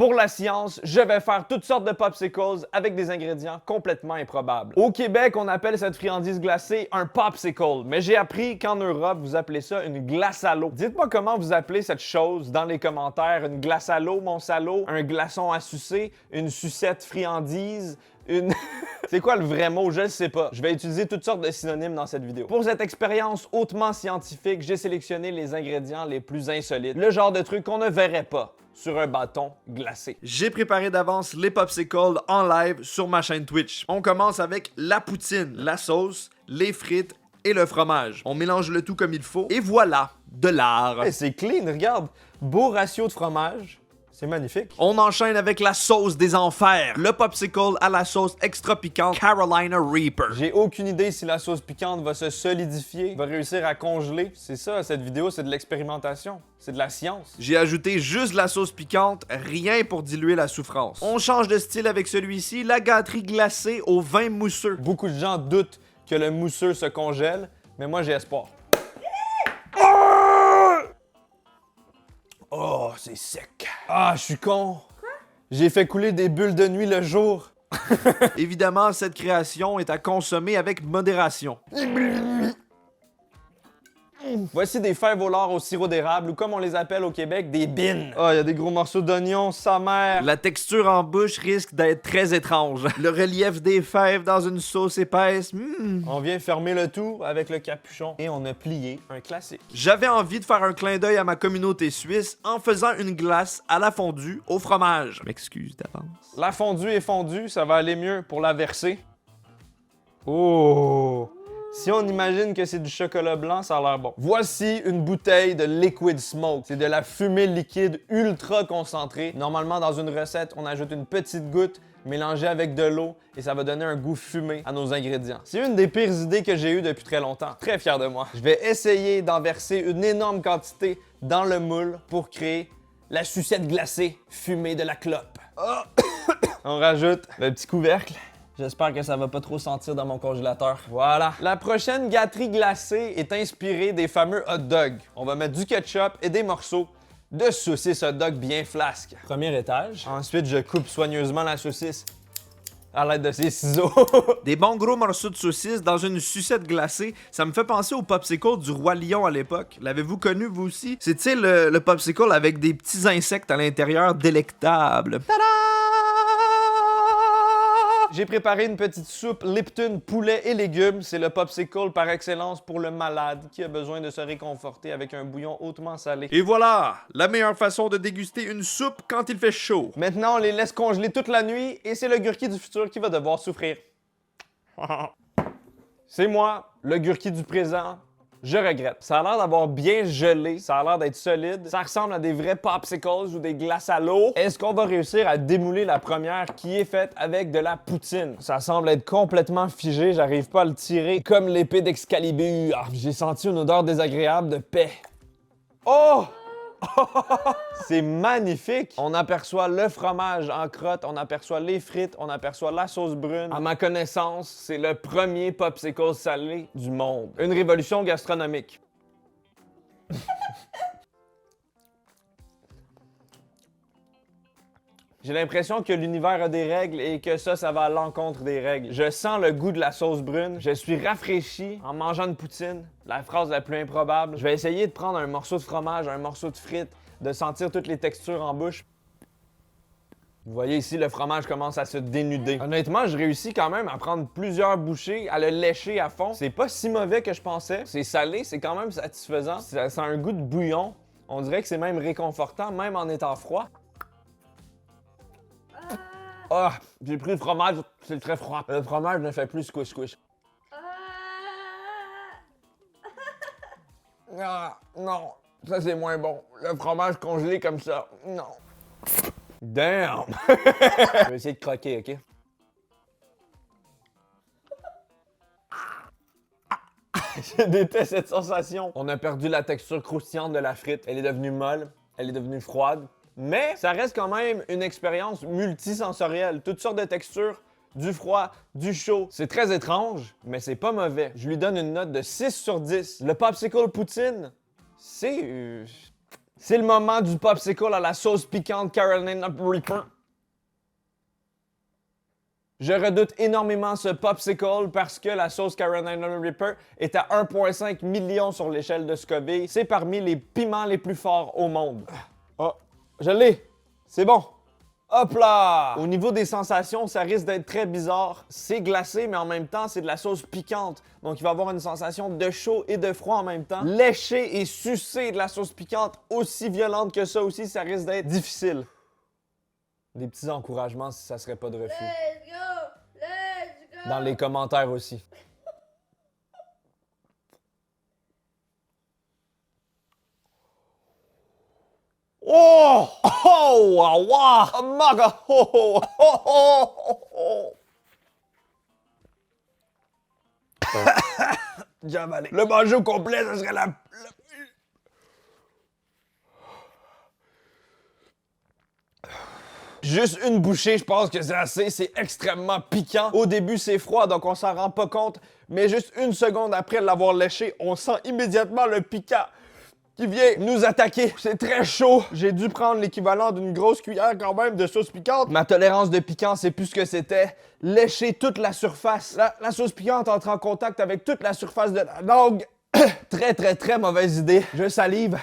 Pour la science, je vais faire toutes sortes de popsicles avec des ingrédients complètement improbables. Au Québec, on appelle cette friandise glacée un popsicle, mais j'ai appris qu'en Europe, vous appelez ça une glace à l'eau. Dites-moi comment vous appelez cette chose dans les commentaires. Une glace à l'eau, mon salaud? Un glaçon à sucer? Une sucette friandise? Une... C'est quoi le vrai mot? Je le sais pas. Je vais utiliser toutes sortes de synonymes dans cette vidéo. Pour cette expérience hautement scientifique, j'ai sélectionné les ingrédients les plus insolites. Le genre de truc qu'on ne verrait pas sur un bâton glacé. J'ai préparé d'avance les popsicles en live sur ma chaîne Twitch. On commence avec la poutine, la sauce, les frites et le fromage. On mélange le tout comme il faut et voilà, de l'art. Hey, c'est clean, regarde. Beau ratio de fromage. C'est magnifique. On enchaîne avec la sauce des enfers. Le popsicle à la sauce extra piquante Carolina Reaper. J'ai aucune idée si la sauce piquante va se solidifier, va réussir à congeler. C'est ça, cette vidéo, c'est de l'expérimentation. C'est de la science. J'ai ajouté juste la sauce piquante, rien pour diluer la souffrance. On change de style avec celui-ci, la gâterie glacée au vin mousseux. Beaucoup de gens doutent que le mousseux se congèle, mais moi j'ai espoir. Oh, c'est sec. Ah, je suis con. Quoi? J'ai fait couler des bulles de nuit le jour. Évidemment, cette création est à consommer avec modération. Voici des fèves au lard au sirop d'érable, ou comme on les appelle au Québec, des bines. Ah, il y a des gros morceaux d'oignon, sa mère. La texture en bouche risque d'être très étrange. Le relief des fèves dans une sauce épaisse. On vient fermer le tout avec le capuchon et on a plié un classique. J'avais envie de faire un clin d'œil à ma communauté suisse en faisant une glace à la fondue au fromage. Je m'excuse d'avance. La fondue est fondue, ça va aller mieux pour la verser. Oh! Si on imagine que c'est du chocolat blanc, ça a l'air bon. Voici une bouteille de Liquid Smoke. C'est de la fumée liquide ultra concentrée. Normalement, dans une recette, on ajoute une petite goutte mélangée avec de l'eau et ça va donner un goût fumé à nos ingrédients. C'est une des pires idées que j'ai eues depuis très longtemps. Très fier de moi. Je vais essayer d'en verser une énorme quantité dans le moule pour créer la sucette glacée fumée de la clope. Oh. On rajoute le petit couvercle. J'espère que ça va pas trop sentir dans mon congélateur. Voilà. La prochaine gâterie glacée est inspirée des fameux hot dogs. On va mettre du ketchup et des morceaux de saucisse hot dog bien flasque. Premier étage. Ensuite, je coupe soigneusement la saucisse à l'aide de ces ciseaux. Des bons gros morceaux de saucisse dans une sucette glacée, ça me fait penser au popsicle du Roi Lion à l'époque. L'avez-vous connu, vous aussi? C'est, tu sais, le popsicle avec des petits insectes à l'intérieur délectables. Tada! J'ai préparé une petite soupe Lipton poulet et légumes. C'est le popsicle par excellence pour le malade qui a besoin de se réconforter avec un bouillon hautement salé. Et voilà, la meilleure façon de déguster une soupe quand il fait chaud. Maintenant, on les laisse congeler toute la nuit et c'est le Gurki du futur qui va devoir souffrir. C'est moi, le Gurki du présent. Je regrette. Ça a l'air d'avoir bien gelé, ça a l'air d'être solide. Ça ressemble à des vrais popsicles ou des glaces à l'eau. Est-ce qu'on va réussir à démouler la première qui est faite avec de la poutine? Ça semble être complètement figé, j'arrive pas à le tirer comme l'épée d'Excalibur. J'ai senti une odeur désagréable de paix. Oh! C'est magnifique! On aperçoit le fromage en crotte, on aperçoit les frites, on aperçoit la sauce brune. À ma connaissance, c'est le premier popsicle salé du monde. Une révolution gastronomique. J'ai l'impression que l'univers a des règles et que ça va à l'encontre des règles. Je sens le goût de la sauce brune. Je suis rafraîchi en mangeant une poutine. La phrase la plus improbable. Je vais essayer de prendre un morceau de fromage, un morceau de frites, de sentir toutes les textures en bouche. Vous voyez ici, le fromage commence à se dénuder. Honnêtement, je réussis quand même à prendre plusieurs bouchées, à le lécher à fond. C'est pas si mauvais que je pensais. C'est salé, c'est quand même satisfaisant. Ça a un goût de bouillon. On dirait que c'est même réconfortant, même en étant froid. Ah, j'ai pris le fromage, c'est très froid. Le fromage ne fait plus squish-squish. Ah, non, ça c'est moins bon. Le fromage congelé comme ça, non. Damn! Je vais essayer de croquer, OK? Je déteste cette sensation. On a perdu la texture croustillante de la frite. Elle est devenue molle, elle est devenue froide. Mais ça reste quand même une expérience multisensorielle. Toutes sortes de textures, du froid, du chaud. C'est très étrange, mais c'est pas mauvais. Je lui donne une note de 6 sur 10. Le popsicle poutine, c'est C'est le moment du popsicle à la sauce piquante Carolina Reaper. Je redoute énormément ce popsicle parce que la sauce Carolina Reaper est à 1,5 million sur l'échelle de Scoville. C'est parmi les piments les plus forts au monde. Oh, je l'ai. C'est bon. Hop là! Au niveau des sensations, ça risque d'être très bizarre. C'est glacé, mais en même temps, c'est de la sauce piquante. Donc, il va y avoir une sensation de chaud et de froid en même temps. Lécher et sucer de la sauce piquante aussi violente que ça aussi, ça risque d'être difficile. Des petits encouragements si ça serait pas de refus. Let's go! Let's go! Dans les commentaires aussi. Oh! Oh! Wow! Wow! Maga! Oh! Oh! Oh! Oh! Oh! Déjà avalé. Le manger au complet, ça serait la... Juste une bouchée, je pense que c'est assez. C'est extrêmement piquant. Au début, c'est froid, donc on s'en rend pas compte. Mais juste une seconde après l'avoir léché, on sent immédiatement le piquant qui vient nous attaquer. C'est très chaud. J'ai dû prendre l'équivalent d'une grosse cuillère quand même de sauce piquante. Ma tolérance de piquant, c'est plus ce que c'était. Lécher toute la surface. La sauce piquante entre en contact avec toute la surface de la langue. Très, très, très mauvaise idée. Je salive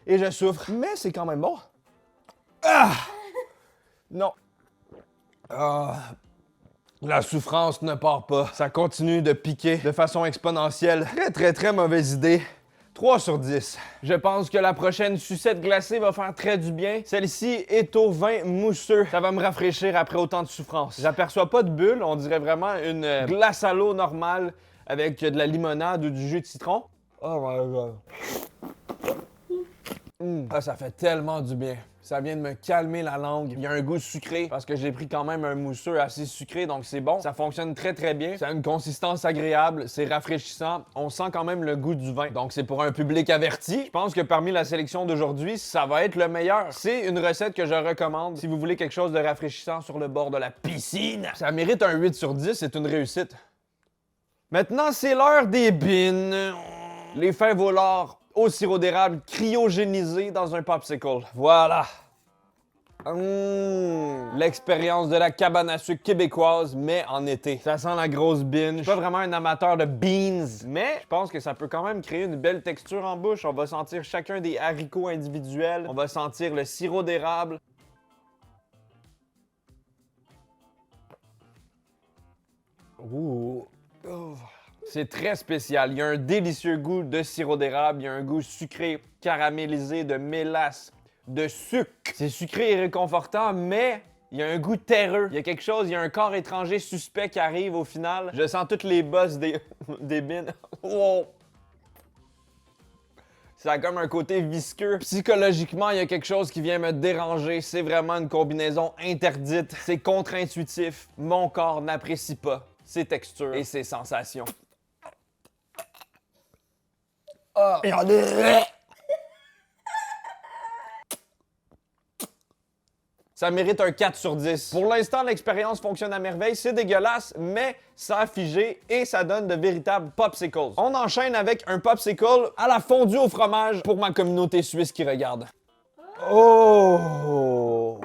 et je souffre. Mais c'est quand même bon. Ah! Non. Ah. La souffrance ne part pas. Ça continue de piquer de façon exponentielle. Très, très, très mauvaise idée. 3 sur 10. Je pense que la prochaine sucette glacée va faire très du bien. Celle-ci est au vin mousseux. Ça va me rafraîchir après autant de souffrance. J'aperçois pas de bulles. On dirait vraiment une glace à l'eau normale avec de la limonade ou du jus de citron. Oh my god. Ah, ça fait tellement du bien. Ça vient de me calmer la langue. Il y a un goût sucré parce que j'ai pris quand même un mousseux assez sucré, donc c'est bon. Ça fonctionne très très bien. Ça a une consistance agréable, c'est rafraîchissant. On sent quand même le goût du vin. Donc c'est pour un public averti. Je pense que parmi la sélection d'aujourd'hui, ça va être le meilleur. C'est une recette que je recommande si vous voulez quelque chose de rafraîchissant sur le bord de la piscine. Ça mérite un 8 sur 10, c'est une réussite. Maintenant, c'est l'heure des bines. Les fins volars au sirop d'érable cryogénisé dans un popsicle. Voilà. L'expérience de la cabane à sucre québécoise, mais en été. Ça sent la grosse bine. Je suis pas vraiment un amateur de beans, mais je pense que ça peut quand même créer une belle texture en bouche. On va sentir chacun des haricots individuels. On va sentir le sirop d'érable. Ouh. Oh. C'est très spécial. Il y a un délicieux goût de sirop d'érable. Il y a un goût sucré, caramélisé, de mélasse, de sucre. C'est sucré et réconfortant, mais il y a un goût terreux. Il y a quelque chose, il y a un corps étranger suspect qui arrive au final. Je sens toutes les bosses des bines. Wow. Ça a comme un côté visqueux. Psychologiquement, il y a quelque chose qui vient me déranger. C'est vraiment une combinaison interdite. C'est contre-intuitif. Mon corps n'apprécie pas ses textures et ses sensations. Ah. Ça mérite un 4 sur 10. Pour l'instant, l'expérience fonctionne à merveille. C'est dégueulasse, mais ça a figé et ça donne de véritables popsicles. On enchaîne avec un popsicle à la fondue au fromage pour ma communauté suisse qui regarde. Oh!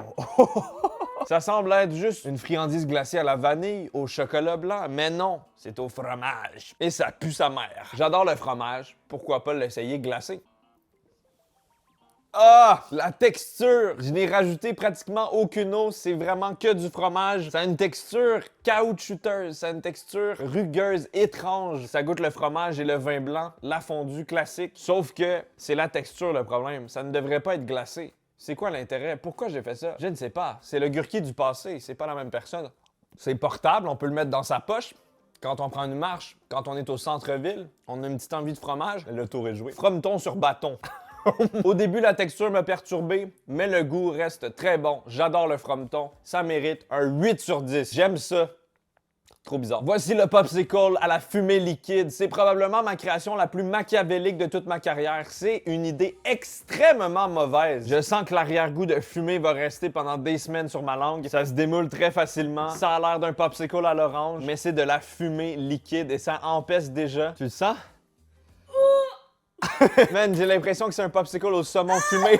Ça semble être juste une friandise glacée à la vanille, au chocolat blanc, mais non, c'est au fromage. Et ça pue sa mère. J'adore le fromage, pourquoi pas l'essayer glacé? Ah! La texture! Je n'ai rajouté pratiquement aucune eau, c'est vraiment que du fromage. Ça a une texture caoutchouteuse, ça a une texture rugueuse, étrange. Ça goûte le fromage et le vin blanc, la fondue classique. Sauf que c'est la texture le problème, ça ne devrait pas être glacé. C'est quoi l'intérêt? Pourquoi j'ai fait ça? Je ne sais pas. C'est le Gurki du passé, c'est pas la même personne. C'est portable, on peut le mettre dans sa poche. Quand on prend une marche, quand on est au centre-ville, on a une petite envie de fromage, le tour est joué. Frometon sur bâton. Au début, la texture m'a perturbé, mais le goût reste très bon. J'adore le frometon. Ça mérite un 8 sur 10. J'aime ça. Trop bizarre. Voici le popsicle à la fumée liquide. C'est probablement ma création la plus machiavélique de toute ma carrière. C'est une idée extrêmement mauvaise. Je sens que l'arrière-goût de fumée va rester pendant des semaines sur ma langue. Ça se démoule très facilement. Ça a l'air d'un popsicle à l'orange, mais c'est de la fumée liquide et ça empeste déjà. Tu le sens? Man, j'ai l'impression que c'est un popsicle au saumon fumé.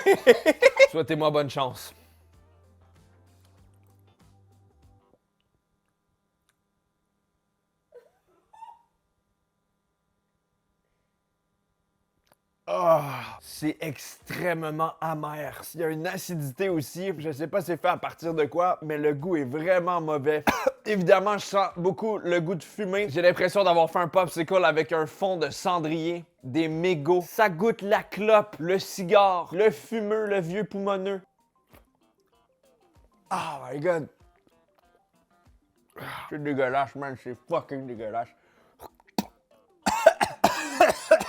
Souhaitez-moi bonne chance. Ah, c'est extrêmement amer. Il y a une acidité aussi. Je sais pas c'est fait à partir de quoi, mais le goût est vraiment mauvais. Évidemment, je sens beaucoup le goût de fumée. J'ai l'impression d'avoir fait un popsicle avec un fond de cendrier, des mégots. Ça goûte la clope, le cigare, le fumeux, le vieux poumonneux. Oh my god. C'est dégueulasse, man. C'est fucking dégueulasse.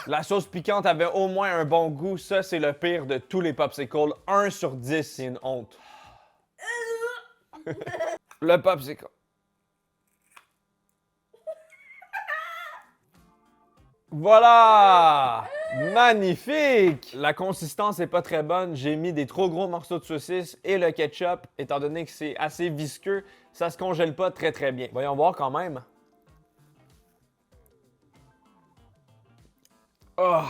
La sauce piquante avait au moins un bon goût. Ça, c'est le pire de tous les popsicles. 1 sur 10, c'est une honte. Le popsicle. Voilà! Magnifique! La consistance est pas très bonne. J'ai mis des trop gros morceaux de saucisse et le ketchup, étant donné que c'est assez visqueux, ça se congèle pas très très bien. Voyons voir quand même. Oh!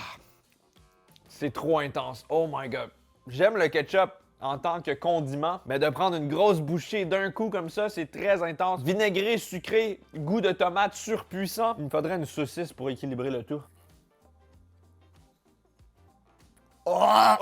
C'est trop intense. Oh my god. J'aime le ketchup en tant que condiment, mais de prendre une grosse bouchée d'un coup comme ça, c'est très intense. Vinaigré, sucré, goût de tomate surpuissant. Il me faudrait une saucisse pour équilibrer le tout. Oh!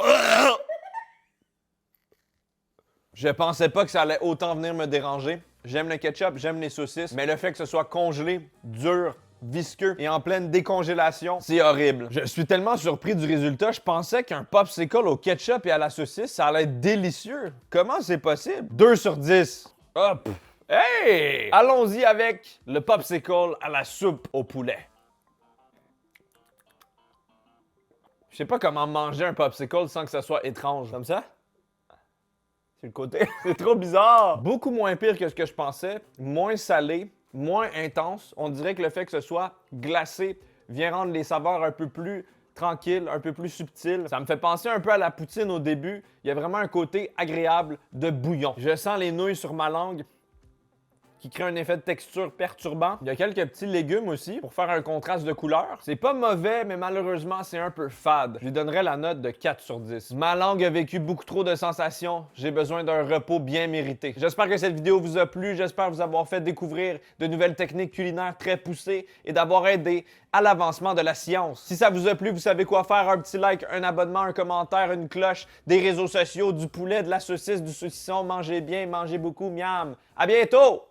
Je pensais pas que ça allait autant venir me déranger. J'aime le ketchup, j'aime les saucisses, mais le fait que ce soit congelé, dur, visqueux et en pleine décongélation, c'est horrible. Je suis tellement surpris du résultat, je pensais qu'un popsicle au ketchup et à la saucisse, ça allait être délicieux. Comment c'est possible? 2 sur 10. Hop! Hey! Allons-y avec le popsicle à la soupe au poulet. Je sais pas comment manger un popsicle sans que ça soit étrange. Comme ça? C'est le côté. C'est trop bizarre! Beaucoup moins pire que ce que je pensais, moins salé, moins intense. On dirait que le fait que ce soit glacé vient rendre les saveurs un peu plus tranquilles, un peu plus subtiles. Ça me fait penser un peu à la poutine au début. Il y a vraiment un côté agréable de bouillon. Je sens les nouilles sur ma langue qui crée un effet de texture perturbant. Il y a quelques petits légumes aussi pour faire un contraste de couleur. C'est pas mauvais, mais malheureusement, c'est un peu fade. Je lui donnerais la note de 4 sur 10. Ma langue a vécu beaucoup trop de sensations. J'ai besoin d'un repos bien mérité. J'espère que cette vidéo vous a plu. J'espère vous avoir fait découvrir de nouvelles techniques culinaires très poussées et d'avoir aidé à l'avancement de la science. Si ça vous a plu, vous savez quoi faire. Un petit like, un abonnement, un commentaire, une cloche, des réseaux sociaux, du poulet, de la saucisse, du saucisson. Mangez bien, mangez beaucoup. Miam! À bientôt!